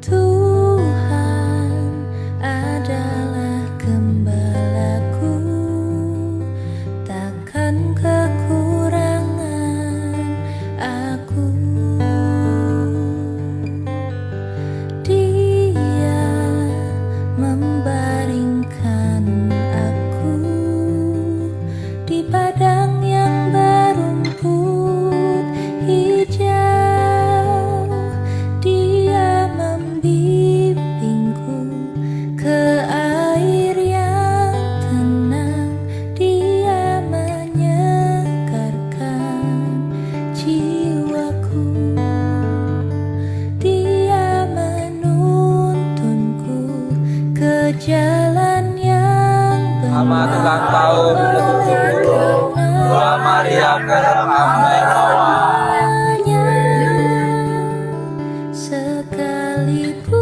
Tuhan adalah gembalaku, takkan kekurangan aku. Dia membaringkan aku di padang yang berumput hijau. Dia membimbingku ke air yang tenang. Dia menyegarkan jiwaku. Dia menuntunku ke jalan yang benar. Selamat ulang tahun Dua Maria Sekalipun